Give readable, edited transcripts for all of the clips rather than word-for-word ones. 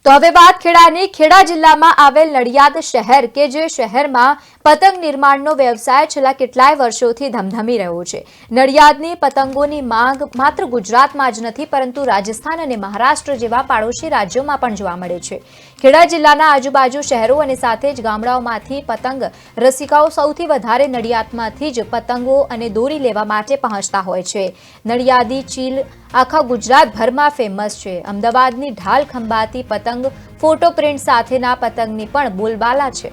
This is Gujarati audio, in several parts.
તો હવે વાત ખેડાની। ખેડા જિલ્લામાં આવેલ નડિયાદ શહેર કે જે શહેરમાં પતંગ નિર્માણનો વ્યવસાય છેલ્લા કેટલાય વર્ષોથી ધમધમી રહ્યો છે। નડિયાદની પતંગોની માંગ માત્ર ગુજરાતમાં જ નથી પરંતુ રાજસ્થાન અને મહારાષ્ટ્ર જેવા પાડોશી રાજ્યોમાં પણ જોવા મળે છે। ખેડા જિલ્લાના આજુબાજુ શહેરો અને સાથે જ ગામડાઓમાંથી પતંગ રસિકાઓ સૌથી વધારે નડિયાદમાંથી જ પતંગો અને દોરી લેવા માટે પહોંચતા હોય છે। નડિયાદી ચીલ આખા ગુજરાતભરમાં ફેમસ છે। અમદાવાદની ઢાલ ખંભાતી પતંગ ફોટો પ્રિન્ટ સાથેના પતંગની પણ બોલબાલા છે।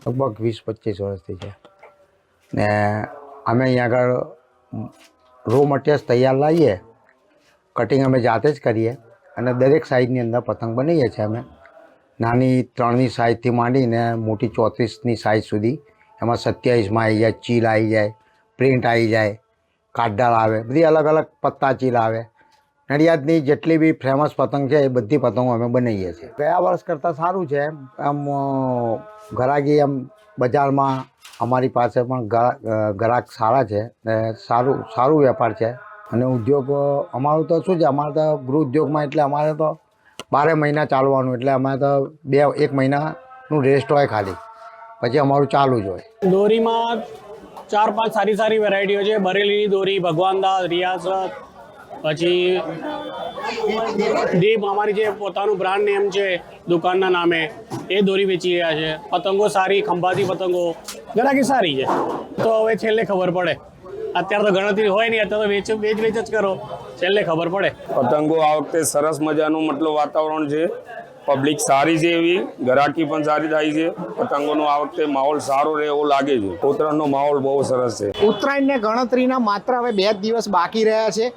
લગભગ 20-25 વર્ષથી છે ને અમે અહીંયા આગળ રો મટીરિયલ્સ તૈયાર લાવીએ, કટિંગ અમે જાતે જ કરીએ અને દરેક સાઇઝની અંદર પતંગ બનાવીએ છીએ। અમે નાની 3ની સાઇઝથી માંડીને મોટી 34ની સાઇઝ સુધી, એમાં 27માં આવી જાય, ચીલ આવી જાય, પ્રિન્ટ આવી જાય, કાટડાળ આવે, બધી અલગ અલગ પત્તા ચીલ આવે। નડિયાદની જેટલી બી ફેમસ પતંગ છે એ બધી પતંગો અમે બનાવીએ છીએ। ગયા વર્ષ કરતાં સારું છે। આમ ઘરાકી આમ બજારમાં અમારી પાસે પણ ગ્રાહક સારા છે ને સારું વેપાર છે। અને ઉદ્યોગ અમારું તો શું છે, અમારે તો ગૃહ ઉદ્યોગમાં એટલે અમારે તો 12 મહિના ચાલવાનું, એટલે અમારે તો 1 મહિનાનું રેસ્ટ હોય ખાલી, પછી અમારું ચાલુ જ હોય। દોરીમાં 4-5 સારી વેરાયટીઓ છે। બરેલીની દોરી, ભગવાનદાસ, રિયાસત, પછી દીપ અમારી જે પોતાનું બ્રાન્ડ નેમ છે દુકાનના નામે, એ દોરી વેચી રહ્યા છે। પતંગો સારી, ખંભાતી પતંગો ગરાકી સારી છે। તો હવે છેલ્લે ખબર પડે, અત્યારે તો ગણતરી હોય નહીં, અત્યારે તો વેચ જ કરો, છેલ્લે ખબર પડે। પતંગો આ વખતે સરસ મજાનું મતલબ વાતાવરણ છે, પબ્લિક સારી છે, એવી ગરાકી પણ સારી થાય છે। પતંગોનો આ વખતે માહોલ સારો રહે એવો લાગે છે। ઉત્તરાયણનો માહોલ બહુ સરસ છે। ઉત્તરાયણને ગણતરીના માત્ર હવે 2 જ દિવસ બાકી રહ્યા છે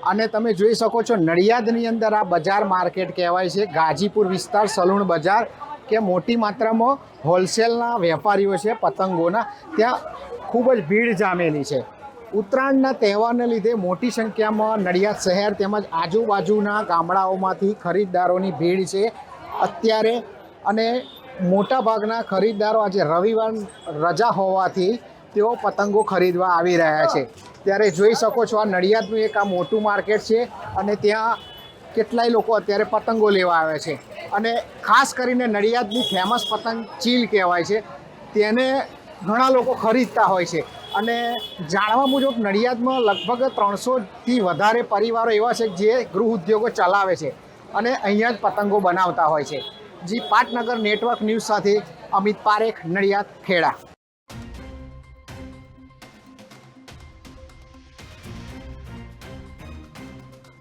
અને તમે જોઈ શકો છો નડિયાદની અંદર આ બજાર માર્કેટ કહેવાય છે, ગાજીપુર વિસ્તાર, સલૂણ બજાર, કે મોટી માત્રામાં હોલસેલના વેપારીઓ છે પતંગોના, ત્યાં ખૂબ જ ભીડ જામેલી છે। ઉત્તરાયણના તહેવારને લીધે મોટી સંખ્યામાં નડિયાદ શહેર તેમજ આજુબાજુના ગામડાઓમાંથી ખરીદદારોની ભીડ છે અત્યારે, અને મોટાભાગના ખરીદદારો આજે રવિવાર રજા હોવાથી તેઓ પતંગો ખરીદવા આવી રહ્યા છે। ત્યારે જોઈ શકો છો આ નડિયાદનું એક આ મોટું માર્કેટ છે અને ત્યાં કેટલાય લોકો અત્યારે પતંગો લેવા આવે છે। અને ખાસ કરીને નડિયાદની ફેમસ પતંગ ચીલ કહેવાય છે, તેને ઘણા લોકો ખરીદતા હોય છે। અને જાણવા મુજબ નડિયાદમાં લગભગ 300થી વધારે પરિવારો એવા છે જે ગૃહ ઉદ્યોગો ચલાવે છે અને અહીંયા જ પતંગો બનાવતા હોય છે। જી પાટનગર નેટવર્ક ન્યૂઝ સાથે અમિત પારેખ, નડિયાદ, ખેડા।